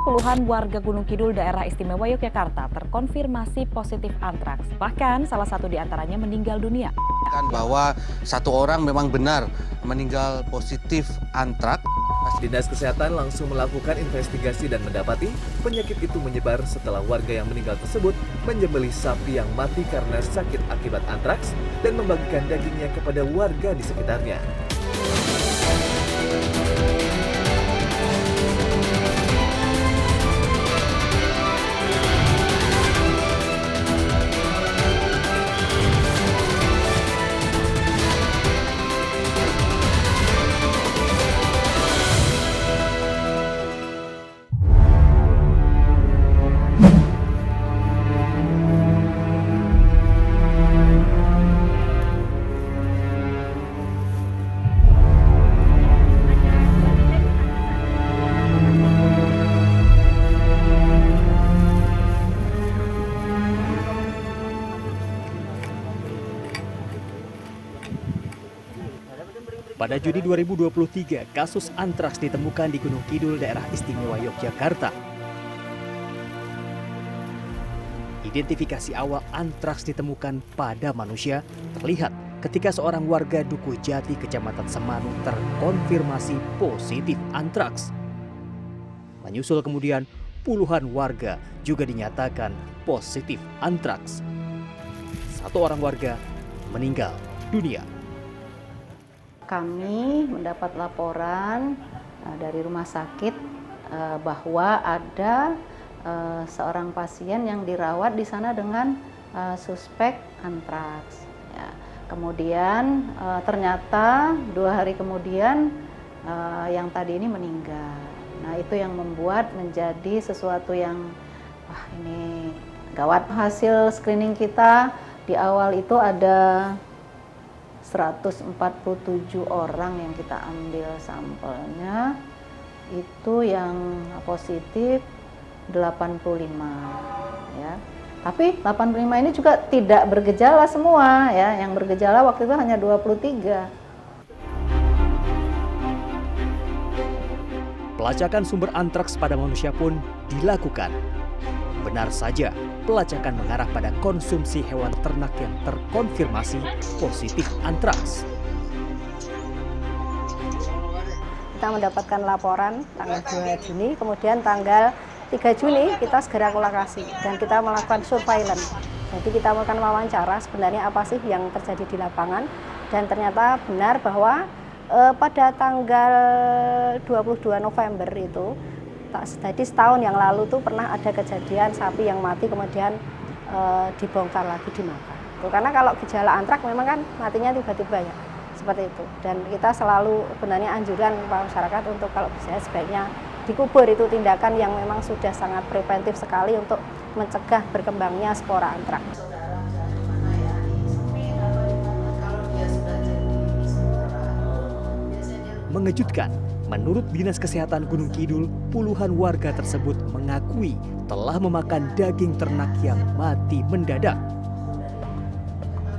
Puluhan warga Gunung Kidul daerah istimewa Yogyakarta terkonfirmasi positif antraks. Bahkan salah satu di antaranya meninggal dunia. Bahwa satu orang memang benar meninggal positif antraks. Dinas Kesehatan langsung melakukan investigasi dan mendapati penyakit itu menyebar setelah warga yang meninggal tersebut menyembelih sapi yang mati karena sakit akibat antraks dan membagikan dagingnya kepada warga di sekitarnya. Pada Juni 2023, kasus antraks ditemukan di Gunung Kidul, daerah istimewa Yogyakarta. Identifikasi awal antraks ditemukan pada manusia terlihat ketika seorang warga Dukuh Jati, Kecamatan Semanu terkonfirmasi positif antraks. Menyusul kemudian puluhan warga juga dinyatakan positif antraks. Satu orang warga meninggal dunia. Kami mendapat laporan dari rumah sakit bahwa ada seorang pasien yang dirawat di sana dengan suspek antraks. Ya. Kemudian ternyata 2 hari kemudian yang tadi ini meninggal. Nah, itu yang membuat menjadi sesuatu yang wah, ini gawat. Hasil screening kita di awal itu ada 147 orang yang kita ambil sampelnya, itu yang positif 85 ya. Tapi 85 ini juga tidak bergejala semua ya, yang bergejala waktu itu hanya 23. Pelacakan sumber antraks pada manusia pun dilakukan. Benar saja, pelacakan mengarah pada konsumsi hewan ternak yang terkonfirmasi positif antraks. Kita mendapatkan laporan tanggal 2 Juni, kemudian tanggal 3 Juni kita segera ke lokasi dan kita melakukan surveillance. Jadi kita melakukan wawancara sebenarnya apa sih yang terjadi di lapangan, dan ternyata benar bahwa pada tanggal 22 November itu, jadi setahun yang lalu tuh pernah ada kejadian sapi yang mati kemudian dibongkar lagi dimakan. Karena kalau gejala antrak memang kan matinya tiba-tiba ya, seperti itu. Dan kita selalu sebenarnya anjuran kepada masyarakat untuk kalau bisa sebaiknya dikubur, itu tindakan yang memang sudah sangat preventif sekali untuk mencegah berkembangnya spora antrak. Mengejutkan, menurut Dinas Kesehatan Gunung Kidul, puluhan warga tersebut mengakui telah memakan daging ternak yang mati mendadak.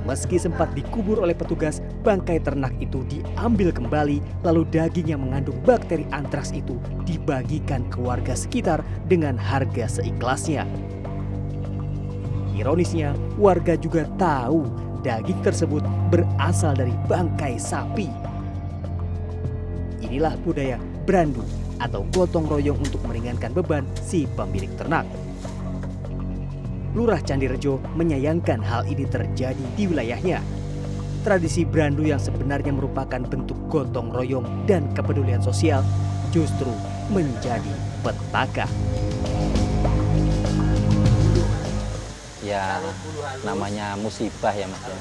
Meski sempat dikubur oleh petugas, bangkai ternak itu diambil kembali, lalu daging yang mengandung bakteri antraks itu dibagikan ke warga sekitar dengan harga seikhlasnya. Ironisnya, warga juga tahu daging tersebut berasal dari bangkai sapi. Inilah budaya brandu atau gotong royong untuk meringankan beban si pemilik ternak. Lurah Candirejo menyayangkan hal ini terjadi di wilayahnya. Tradisi brandu yang sebenarnya merupakan bentuk gotong royong dan kepedulian sosial justru menjadi petaka. Ya, namanya musibah ya Mas ya.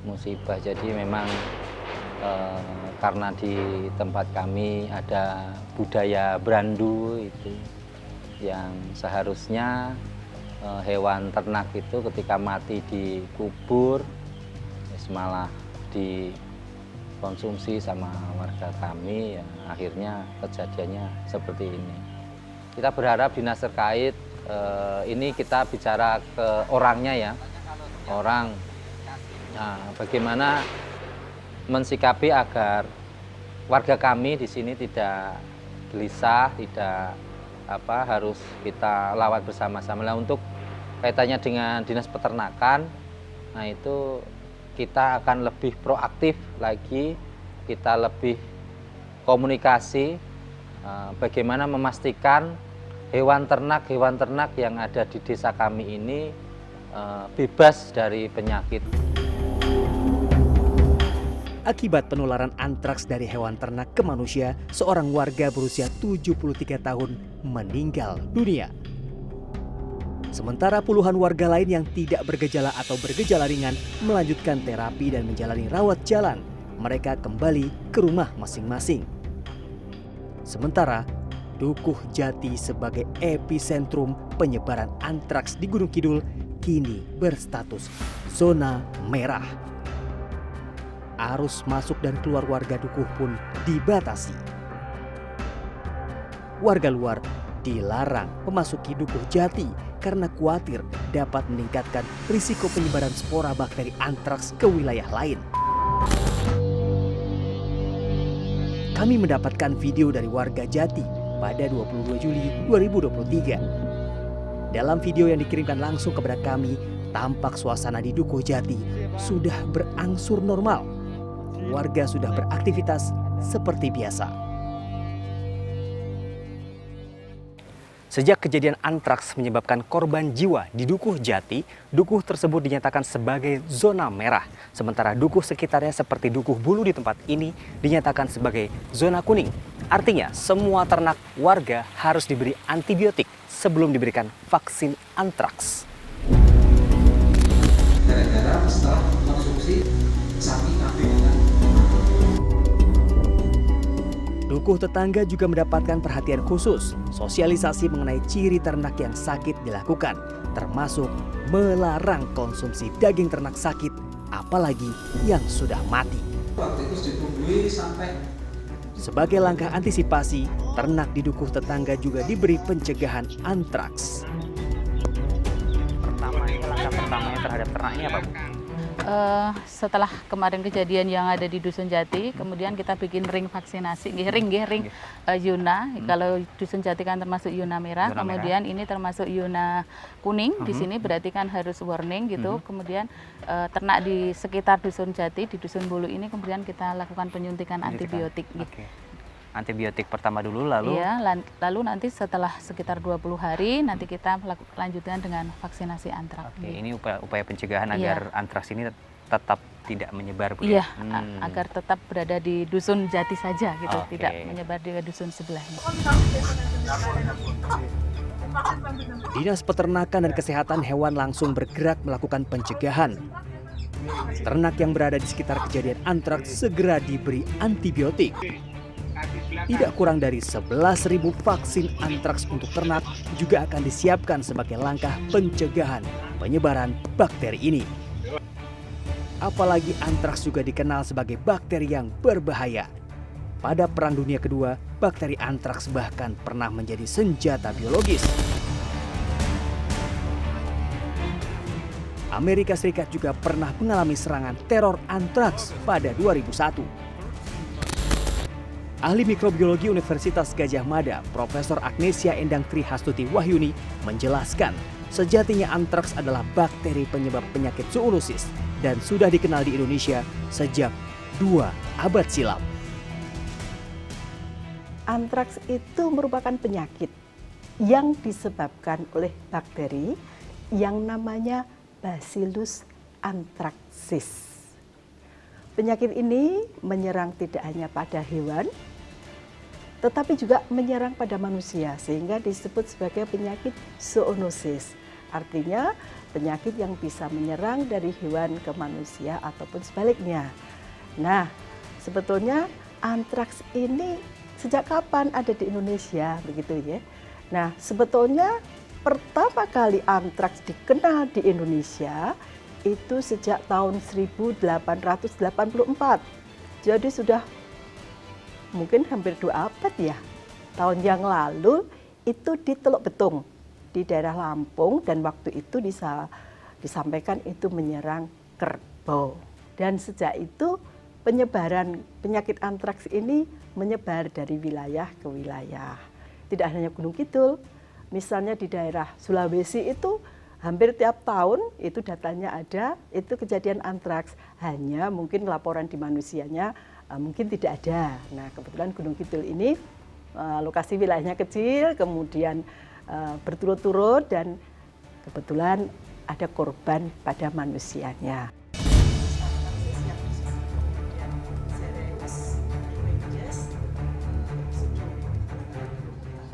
Musibah, jadi memang karena di tempat kami ada budaya brandu itu yang seharusnya hewan ternak itu ketika mati dikubur, malah dikonsumsi sama warga kami, ya akhirnya kejadiannya seperti ini. Kita berharap dinas terkait, ini kita bicara ke orangnya ya, orang, nah, bagaimana mensikapi agar warga kami di sini tidak gelisah, tidak harus kita lawat bersama-sama. Nah, untuk kaitannya dengan Dinas Peternakan, nah itu kita akan lebih proaktif lagi, kita lebih komunikasi bagaimana memastikan hewan ternak yang ada di desa kami ini bebas dari penyakit. Akibat penularan antraks dari hewan ternak ke manusia, seorang warga berusia 73 tahun meninggal dunia. Sementara puluhan warga lain yang tidak bergejala atau bergejala ringan melanjutkan terapi dan menjalani rawat jalan. Mereka kembali ke rumah masing-masing. Sementara Dukuh Jati sebagai epicentrum penyebaran antraks di Gunung Kidul kini berstatus zona merah. Arus masuk dan keluar warga Dukuh pun dibatasi. Warga luar dilarang memasuki Dukuh Jati karena khawatir dapat meningkatkan risiko penyebaran spora bakteri antraks ke wilayah lain. Kami mendapatkan video dari warga Jati pada 22 Juli 2023. Dalam video yang dikirimkan langsung kepada kami, tampak suasana di Dukuh Jati sudah berangsur normal. Warga sudah beraktivitas seperti biasa. Sejak kejadian antraks menyebabkan korban jiwa di Dukuh Jati, Dukuh tersebut dinyatakan sebagai zona merah. Sementara Dukuh sekitarnya seperti Dukuh Bulu di tempat ini dinyatakan sebagai zona kuning. Artinya semua ternak warga harus diberi antibiotik sebelum diberikan vaksin antraks. Gara-gara setelah konsumsi sapi kambing kan. Dukuh tetangga juga mendapatkan perhatian khusus. Sosialisasi mengenai ciri ternak yang sakit dilakukan, termasuk melarang konsumsi daging ternak sakit, apalagi yang sudah mati. Waktu itu ditunggui sampai. Sebagai langkah antisipasi, ternak di Dukuh tetangga juga diberi pencegahan antraks. Langkah pertamanya terhadap ternaknya apa, Bu? Setelah kemarin kejadian yang ada di Dusun Jati, kemudian kita bikin ring vaksinasi, ring Yuna. Kalau Dusun Jati kan termasuk Yuna merah, kemudian ini termasuk Yuna kuning. Di sini berarti kan harus warning gitu. Kemudian ternak di sekitar Dusun Jati, di Dusun Bulu ini kemudian kita lakukan penyuntikan antibiotik. Antibiotik pertama dulu, lalu? Iya, lalu nanti setelah sekitar 20 hari nanti kita lanjutkan dengan vaksinasi antraks. Ini upaya pencegahan agar antraks ini tetap tidak menyebar, Bu. Iya, agar tetap berada di Dusun Jati saja gitu, tidak menyebar di dusun sebelahnya. Dinas Peternakan dan Kesehatan Hewan langsung bergerak melakukan pencegahan. Ternak yang berada di sekitar kejadian antraks segera diberi antibiotik. Tidak kurang dari 11.000 vaksin antraks untuk ternak juga akan disiapkan sebagai langkah pencegahan penyebaran bakteri ini. Apalagi antraks juga dikenal sebagai bakteri yang berbahaya. Pada Perang Dunia Kedua, bakteri antraks bahkan pernah menjadi senjata biologis. Amerika Serikat juga pernah mengalami serangan teror antraks pada 2001. Ahli mikrobiologi Universitas Gadjah Mada, Profesor Agnesia Endang Trihastuti Wahyuni menjelaskan, sejatinya antraks adalah bakteri penyebab penyakit zoonosis dan sudah dikenal di Indonesia sejak 2 abad silam. Antraks itu merupakan penyakit yang disebabkan oleh bakteri yang namanya Bacillus anthracis. Penyakit ini menyerang tidak hanya pada hewan, tetapi juga menyerang pada manusia, sehingga disebut sebagai penyakit zoonosis. Artinya penyakit yang bisa menyerang dari hewan ke manusia ataupun sebaliknya. Nah, sebetulnya antraks ini sejak kapan ada di Indonesia, begitu ya? Nah, sebetulnya pertama kali antraks dikenal di Indonesia itu sejak tahun 1884. Jadi sudah mungkin hampir 2 abad ya. Tahun yang lalu itu di Teluk Betung di daerah Lampung, dan waktu itu disampaikan itu menyerang kerbau. Dan sejak itu penyebaran penyakit antraks ini menyebar dari wilayah ke wilayah. tidak hanya Gunung Kidul, misalnya di daerah Sulawesi itu hampir tiap tahun itu datanya ada, itu kejadian antraks. Hanya mungkin laporan di manusianya mungkin tidak ada. Nah, kebetulan Gunung Kidul ini lokasi wilayahnya kecil, kemudian berturut-turut dan kebetulan ada korban pada manusianya.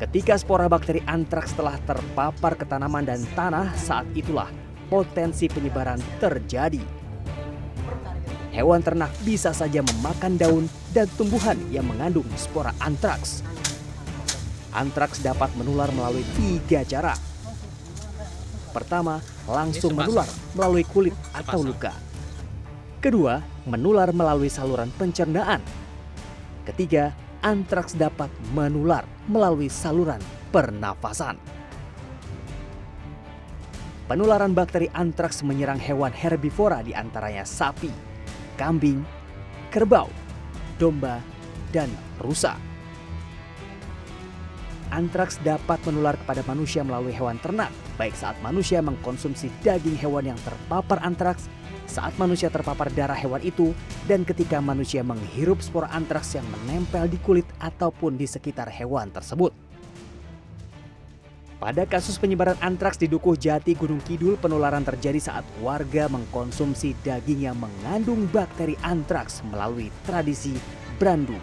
Ketika spora bakteri antraks telah terpapar ke tanaman dan tanah, saat itulah potensi penyebaran terjadi. Hewan ternak bisa saja memakan daun dan tumbuhan yang mengandung spora antraks. Antraks dapat menular melalui 3 cara. Pertama, langsung menular melalui kulit atau luka. Kedua, menular melalui saluran pencernaan. Ketiga, antraks dapat menular melalui saluran pernafasan. Penularan bakteri antraks menyerang hewan herbivora di antaranya sapi, kambing, kerbau, domba, dan rusa. Antraks dapat menular kepada manusia melalui hewan ternak, baik saat manusia mengkonsumsi daging hewan yang terpapar antraks, saat manusia terpapar darah hewan itu, dan ketika manusia menghirup spora antraks yang menempel di kulit ataupun di sekitar hewan tersebut. Pada kasus penyebaran antraks di Dukuh Jati, Gunung Kidul, penularan terjadi saat warga mengkonsumsi daging yang mengandung bakteri antraks melalui tradisi brandu.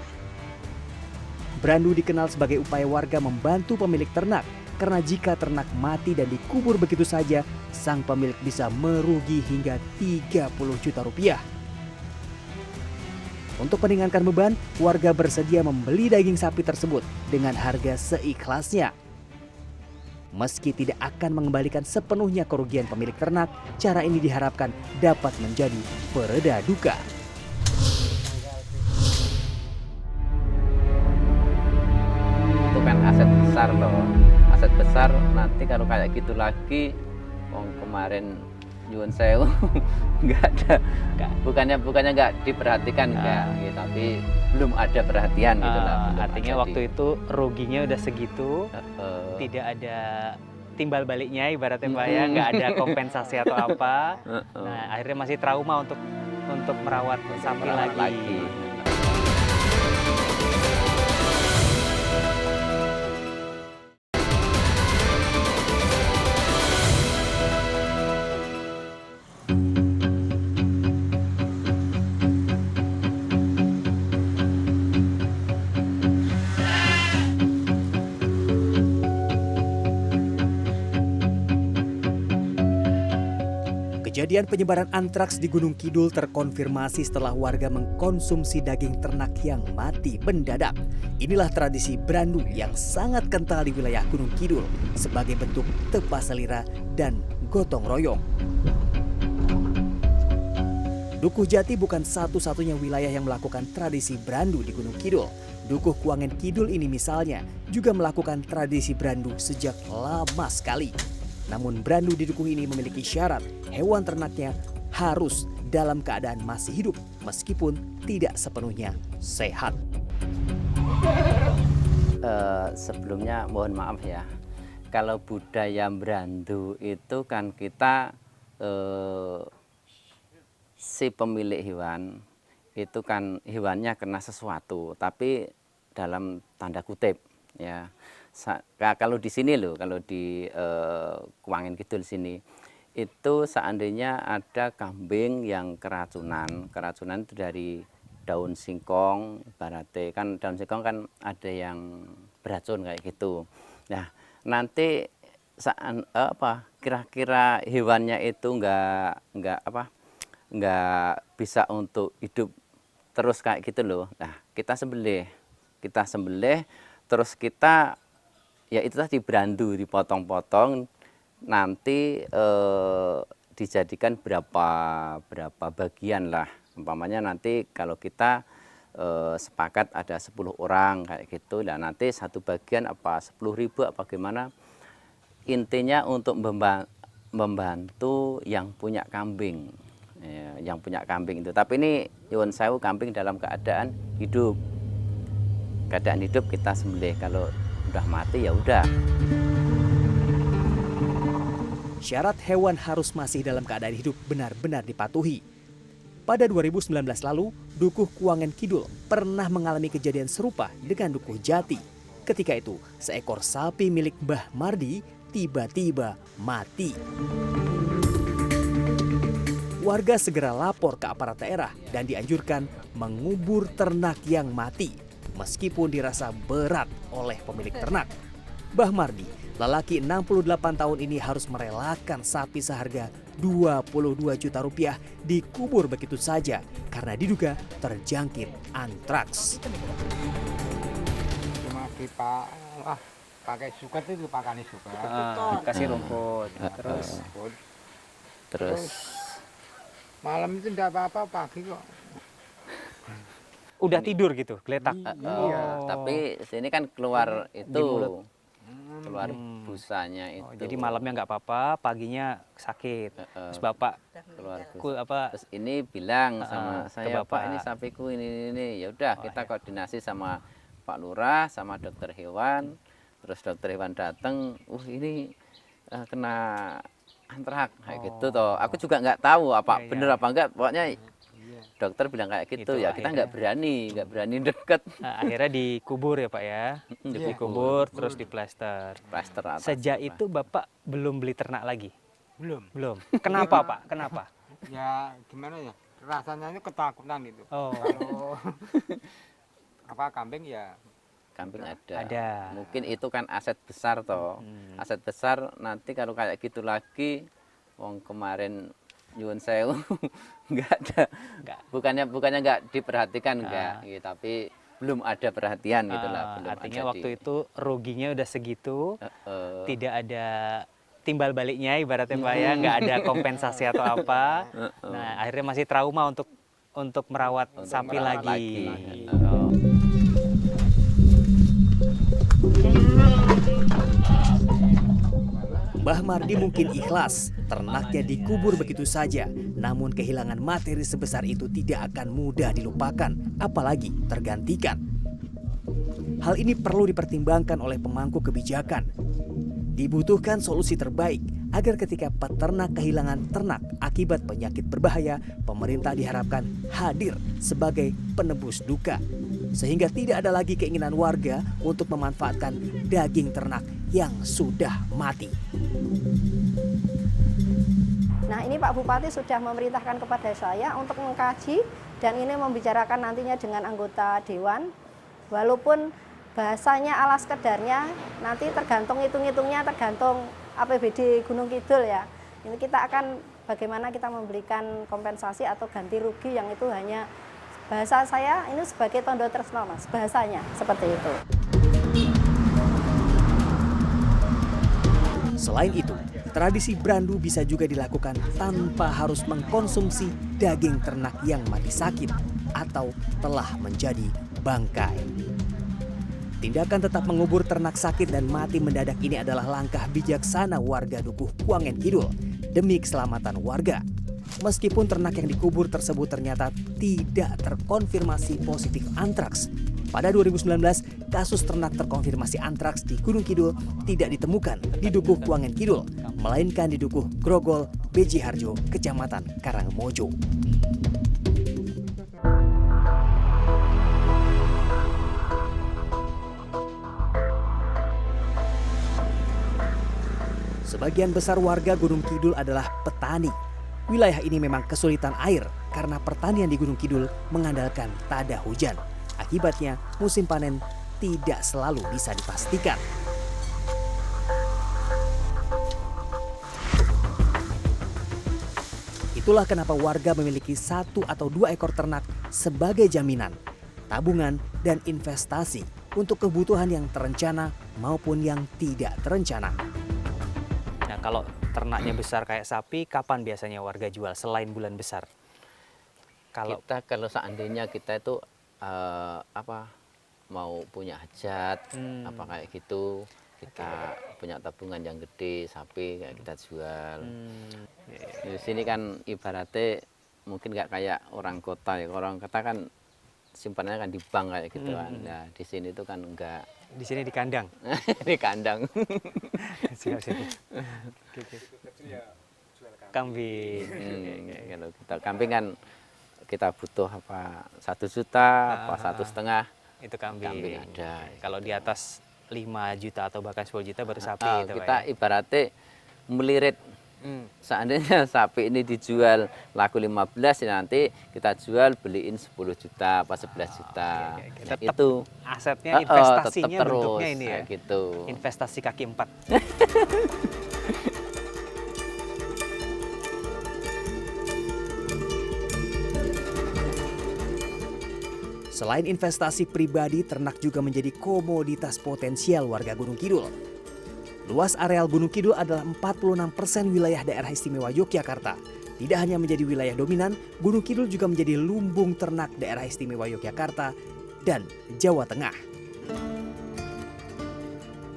Brandu dikenal sebagai upaya warga membantu pemilik ternak, karena jika ternak mati dan dikubur begitu saja, sang pemilik bisa merugi hingga 30 juta rupiah. Untuk meringankan beban, warga bersedia membeli daging sapi tersebut dengan harga seikhlasnya. Meski tidak akan mengembalikan sepenuhnya kerugian pemilik ternak, cara ini diharapkan dapat menjadi pereda duka. Itu kan aset besar loh, aset besar. Nanti kalau kayak gitu lagi, kemarin nyuwun sewu nggak ada, bukannya nggak diperhatikan gitu, tapi belum ada perhatian gitu lah. Artinya waktu itu ruginya udah segitu, tidak ada timbal baliknya ibaratnya Pak ya, nggak ada kompensasi atau apa. Nah, akhirnya masih trauma untuk merawat sapi lagi. Kejadian penyebaran antraks di Gunung Kidul terkonfirmasi setelah warga mengkonsumsi daging ternak yang mati mendadak. Inilah tradisi brandu yang sangat kental di wilayah Gunung Kidul sebagai bentuk tepa selira dan gotong royong. Dukuh Jati bukan satu-satunya wilayah yang melakukan tradisi brandu di Gunung Kidul. Dukuh Kuangan Kidul ini misalnya juga melakukan tradisi brandu sejak lama sekali. Namun brandu di dukuh ini memiliki syarat hewan ternaknya harus dalam keadaan masih hidup meskipun tidak sepenuhnya sehat. Sebelumnya mohon maaf ya, kalau budaya brandu itu kan kita si pemilik hewan itu kan hewannya kena sesuatu, tapi dalam tanda kutip ya. Kalau di sini loh, kalau di Kuangan Kidul sini, itu seandainya ada kambing yang keracunan itu dari daun singkong, ibaratnya kan daun singkong kan ada yang beracun kayak gitu. Nah, nanti kira-kira hewannya itu nggak bisa untuk hidup terus kayak gitu loh. Nah, kita sembelih, terus kita ya itu tadi brandu, dipotong-potong, nanti dijadikan berapa bagian lah. Umpamanya nanti kalau kita sepakat ada 10 orang kayak gitu, dan nanti satu bagian apa 10.000 apa gimana. Intinya untuk membantu yang punya kambing, ya, yang punya kambing itu. Tapi ini nyuwun sewu, kambing dalam keadaan hidup kita sembelih. Kalau udah mati ya udah. Syarat hewan harus masih dalam keadaan hidup benar-benar dipatuhi. Pada 2019 lalu, Dukuh Kuangan Kidul pernah mengalami kejadian serupa dengan Dukuh Jati. Ketika itu, seekor sapi milik Mbah Mardi tiba-tiba mati. Warga segera lapor ke aparat daerah dan dianjurkan mengubur ternak yang mati, meskipun dirasa berat oleh pemilik ternak. Mbah Mardi, lelaki 68 tahun ini harus merelakan sapi seharga 22 juta rupiah dikubur begitu saja karena diduga terjangkit antraks. Cuma pakai suket itu pakani suket. Dikasih rumput. Terus malam itu tidak apa-apa, pagi kok. Udah tidur gitu, geletak. Tapi sini kan keluar itu. Keluar busanya itu. Jadi malamnya nggak apa-apa, paginya sakit. Terus bapak keluar apa? Terus ini bilang sama saya, bapak. Pak ini sapiku ini. Ya udah kita koordinasi sama Pak Lurah sama dokter hewan. Terus dokter hewan datang, ini kena antrak kayak gitu toh. Aku juga nggak tahu apa bener apa enggak. Pokoknya dokter bilang kayak gitu, ya kita nggak berani deket. Nah, akhirnya dikubur ya Pak ya, dikubur terus diplester. Sejak itu Bapak belum beli ternak lagi? Belum. Kenapa Pak? Kenapa? Ya gimana ya, rasanya itu ketakutan gitu. Oh. Kalau kambing ya. Kambing ada. Mungkin itu kan aset besar toh. Aset besar nanti kalau kayak gitu lagi, wong kemarin nyuwun sewu nggak ada, bukannya nggak diperhatikan enggak, gitu, tapi belum ada perhatian gitu lah. Artinya waktu itu ruginya udah segitu, tidak ada timbal baliknya ibaratnya Pak ya, nggak ada kompensasi atau apa. Nah akhirnya masih trauma untuk merawat sapi lagi. Mbah Mardi mungkin ikhlas, ternaknya dikubur begitu saja. Namun kehilangan materi sebesar itu tidak akan mudah dilupakan, apalagi tergantikan. Hal ini perlu dipertimbangkan oleh pemangku kebijakan. Dibutuhkan solusi terbaik agar ketika peternak kehilangan ternak akibat penyakit berbahaya, pemerintah diharapkan hadir sebagai penebus duka. Sehingga tidak ada lagi keinginan warga untuk memanfaatkan daging ternak yang sudah mati. Nah, ini Pak Bupati sudah memerintahkan kepada saya untuk mengkaji dan ini membicarakan nantinya dengan anggota dewan. Walaupun bahasanya ala sekedarnya, nanti tergantung hitung-hitungnya tergantung APBD Gunung Kidul ya. Ini kita akan bagaimana kita memberikan kompensasi atau ganti rugi yang itu hanya bahasa saya ini sebagai tondo tresno Mas, bahasanya seperti itu. Selain itu, tradisi brandu bisa juga dilakukan tanpa harus mengkonsumsi daging ternak yang mati sakit atau telah menjadi bangkai. Tindakan tetap mengubur ternak sakit dan mati mendadak ini adalah langkah bijaksana warga Dukuh Kuangan Kidul demi keselamatan warga. Meskipun ternak yang dikubur tersebut ternyata tidak terkonfirmasi positif antraks. Pada 2019, kasus ternak terkonfirmasi antraks di Gunung Kidul tidak ditemukan di Dukuh Kuangan Kidul, melainkan di Dukuh Grogol, Beji Harjo, Kecamatan Karangmojo. Sebagian besar warga Gunung Kidul adalah petani. Wilayah ini memang kesulitan air karena pertanian di Gunung Kidul mengandalkan tada hujan. Akibatnya musim panen tidak selalu bisa dipastikan. Itulah kenapa warga memiliki 1 atau 2 ekor ternak sebagai jaminan, tabungan, dan investasi untuk kebutuhan yang terencana maupun yang tidak terencana. Nah, kalau ternaknya besar kayak sapi, kapan biasanya warga jual selain bulan besar? Kalau seandainya kita itu mau punya hajat, apa kayak gitu, kita punya tabungan yang gede, sapi kayak kita jual. Di sini kan ibaratnya mungkin nggak kayak orang kota ya. Orang kota kan simpanannya kan di bank kayak gitu kan. Nah, di sini tuh kan enggak. Di sini di kandang. Di kandang. Siap. Oke. Kambing. Kalau kita kambing kan kita butuh apa 1 juta, apa 1,5. Itu kambing ada. Kalau di atas 5 juta atau bahkan 10 juta baru sapi itu, kita Pak, ya? ibaratnya melirit. Seandainya sapi ini dijual laku 15, ya nanti kita jual beliin 10 juta apa 11 juta. Tetap itu asetnya, investasinya tetap terus, bentuknya ini ya. Gitu. Investasi kaki 4. Selain investasi pribadi, ternak juga menjadi komoditas potensial warga Gunung Kidul. Luas areal Gunung Kidul adalah 46% wilayah daerah istimewa Yogyakarta. Tidak hanya menjadi wilayah dominan, Gunung Kidul juga menjadi lumbung ternak daerah istimewa Yogyakarta dan Jawa Tengah.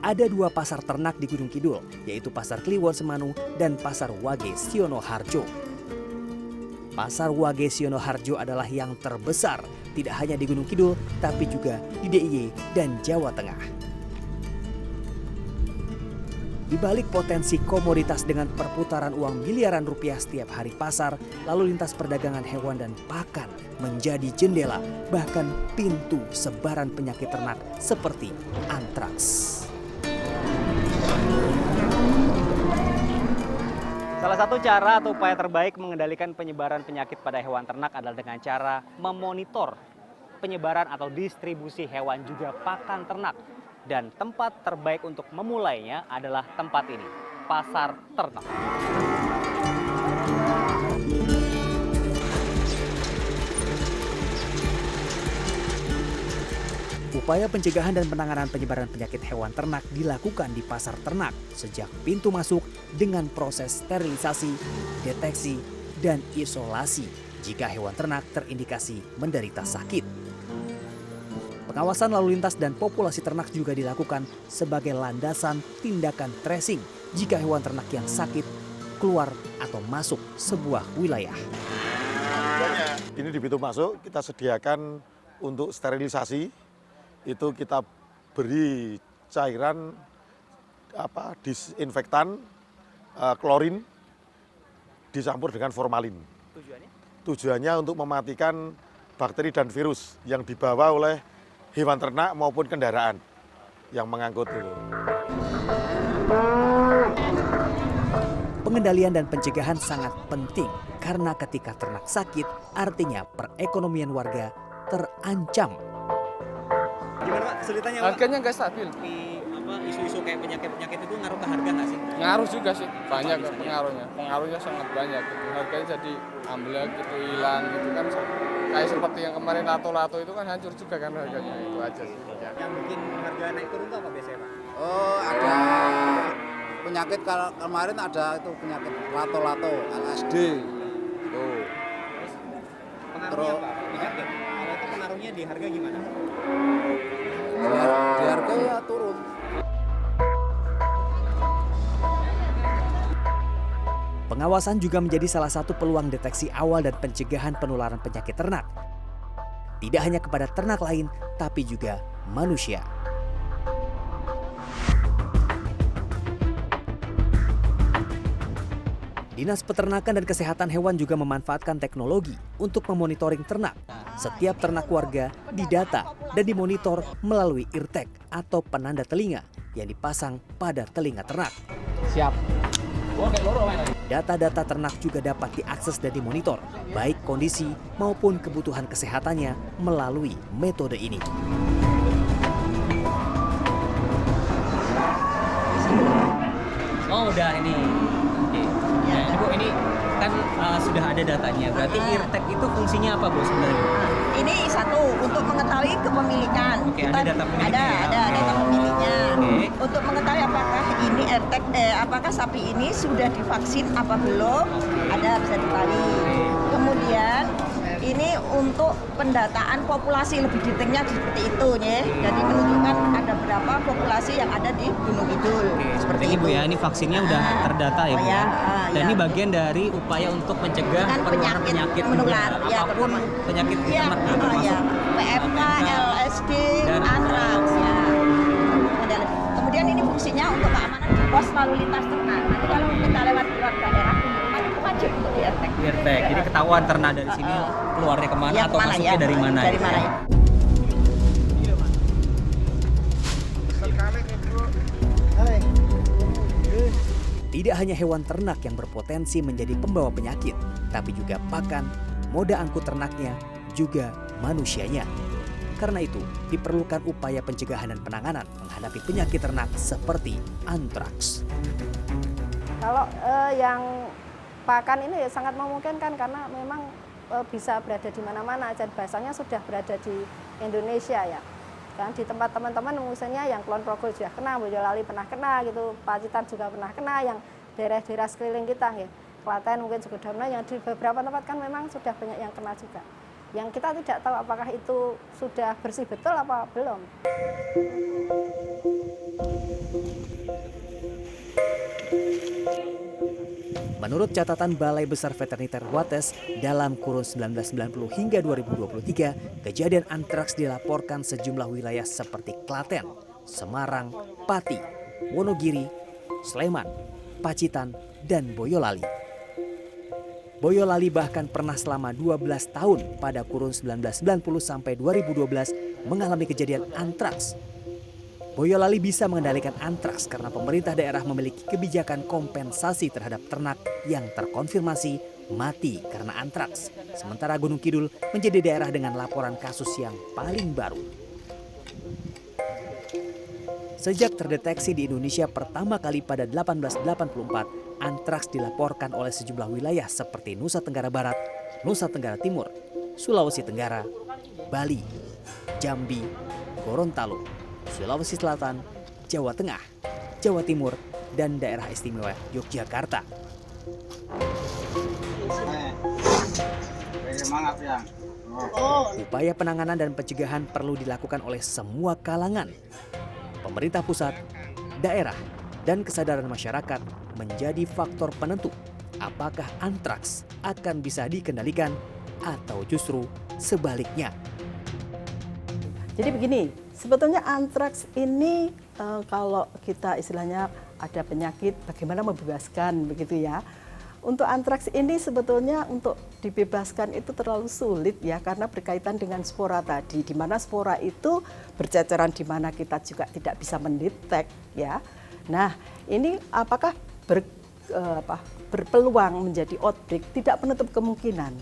Ada 2 pasar ternak di Gunung Kidul, yaitu Pasar Kliwon Semanu dan Pasar Wage Siono Harjo. Pasar Wage Siono Harjo adalah yang terbesar, tidak hanya di Gunung Kidul, tapi juga di DIY dan Jawa Tengah. Di balik potensi komoditas dengan perputaran uang miliaran rupiah setiap hari, pasar, lalu lintas perdagangan hewan dan pakan menjadi jendela, bahkan pintu sebaran penyakit ternak seperti antraks. Salah satu cara atau upaya terbaik mengendalikan penyebaran penyakit pada hewan ternak adalah dengan cara memonitor penyebaran atau distribusi hewan juga pakan ternak. Dan tempat terbaik untuk memulainya adalah tempat ini, pasar ternak. Upaya pencegahan dan penanganan penyebaran penyakit hewan ternak dilakukan di pasar ternak sejak pintu masuk dengan proses sterilisasi, deteksi, dan isolasi jika hewan ternak terindikasi menderita sakit. Pengawasan lalu lintas dan populasi ternak juga dilakukan sebagai landasan tindakan tracing jika hewan ternak yang sakit keluar atau masuk sebuah wilayah. Ini di pintu masuk kita sediakan untuk sterilisasi, itu kita beri cairan disinfektan klorin dicampur dengan formalin. Tujuannya untuk mematikan bakteri dan virus yang dibawa oleh hewan ternak maupun kendaraan yang mengangkut itu. Pengendalian dan pencegahan sangat penting karena ketika ternak sakit artinya perekonomian warga terancam. Gimana Pak kesulitannya Pak? Harganya nggak stabil. Isu-isu kayak penyakit-penyakit itu ngaruh ke harga nggak sih? Ngaruh juga sih, banyak pengaruhnya. Pengaruhnya sangat banyak gitu. Harganya jadi amblek gitu, hilang gitu kan. Kayak seperti yang kemarin lato-lato itu kan hancur juga kan harganya, itu aja sih. Ya. Yang bikin harga naik turun itu apa biasanya Pak? Oh ada penyakit, kalau kemarin ada itu penyakit lato-lato, LSD. Tuh. Pengaruhnya apa? Penyakit. Kalau itu pengaruhnya di harga gimana? Di harga ya turun. Pengawasan juga menjadi salah satu peluang deteksi awal dan pencegahan penularan penyakit ternak. Tidak hanya kepada ternak lain, tapi juga manusia. Dinas Peternakan dan Kesehatan Hewan juga memanfaatkan teknologi untuk memonitoring ternak. Setiap ternak warga didata dan dimonitor melalui eartag atau penanda telinga yang dipasang pada telinga ternak. Siap. Data-data ternak juga dapat diakses dan dimonitor, baik kondisi maupun kebutuhan kesehatannya melalui metode ini. Oh udah ini. Oke. Nah, Bu ini kan sudah ada datanya. Berarti eartag itu fungsinya apa Bu sebenarnya? Ini satu untuk mengetahui kepemilikan. Oke, ada data pemiliknya. Ada data pemiliknya. Oke. Untuk mengetahui apakah ini eartag, apakah sapi ini sudah divaksin apa belum, ada bisa ditarik. Kemudian ini untuk pendataan populasi lebih detailnya seperti itu nih. Jadi menunjukkan ada berapa populasi yang ada di Gunung Kidul. Oke, seperti ini Bu ya, ini vaksinnya udah terdata ya Bu ya. Dan ya. ini bagian dari upaya untuk mencegah penularan penyakit menular, ya, apapun penyakit di ternak ya, termasuk ya. PMK, LSD, antraks ya. Kemudian ini fungsinya untuk keamanan pos lalu lintas ternak. Nanti kalau kita lewat keluar daerah itu wajib untuk di RTEK. Di RTEK. Jadi ketahuan ternak dari sini keluarnya kemana ya, atau masuknya dari mana. Dari mana ya. Tidak hanya hewan ternak yang berpotensi menjadi pembawa penyakit, tapi juga pakan, moda angkut ternaknya, juga manusianya. Karena itu, diperlukan upaya pencegahan dan penanganan menghadapi penyakit ternak seperti antraks. Kalau yang pakan ini sangat memungkinkan karena memang bisa berada di mana-mana dan bahasanya sudah berada di Indonesia ya. Kan di tempat teman-teman misalnya yang Kulon Progo juga kena, Boyolali pernah kena gitu, Pacitan juga pernah kena, yang daerah-daerah sekeliling kita ya. Klaten mungkin juga Damna, yang di beberapa tempat kan memang sudah banyak yang kena juga. Yang kita tidak tahu apakah itu sudah bersih betul apa belum. Menurut catatan Balai Besar Veteriner Wates, dalam kurun 1990 hingga 2023, kejadian antraks dilaporkan sejumlah wilayah seperti Klaten, Semarang, Pati, Wonogiri, Sleman, Pacitan, dan Boyolali. Boyolali bahkan pernah selama 12 tahun pada kurun 1990 sampai 2012 mengalami kejadian antraks. Boyolali bisa mengendalikan antraks karena pemerintah daerah memiliki kebijakan kompensasi terhadap ternak yang terkonfirmasi mati karena antraks. Sementara Gunung Kidul menjadi daerah dengan laporan kasus yang paling baru. Sejak terdeteksi di Indonesia pertama kali pada 1884, antraks dilaporkan oleh sejumlah wilayah seperti Nusa Tenggara Barat, Nusa Tenggara Timur, Sulawesi Tenggara, Bali, Jambi, Gorontalo, Sulawesi Selatan, Jawa Tengah, Jawa Timur, dan daerah istimewa Yogyakarta. Upaya penanganan dan pencegahan perlu dilakukan oleh semua kalangan. Pemerintah pusat, daerah, dan kesadaran masyarakat menjadi faktor penentu apakah antraks akan bisa dikendalikan atau justru sebaliknya. Jadi begini, sebetulnya antraks ini kalau kita istilahnya ada penyakit, bagaimana membebaskan begitu ya. Untuk antraks ini sebetulnya untuk dibebaskan itu terlalu sulit ya karena berkaitan dengan spora tadi, di mana spora itu berceceran di mana kita juga tidak bisa mendetek ya. Nah ini apakah berpeluang menjadi outbreak, tidak menutup kemungkinan.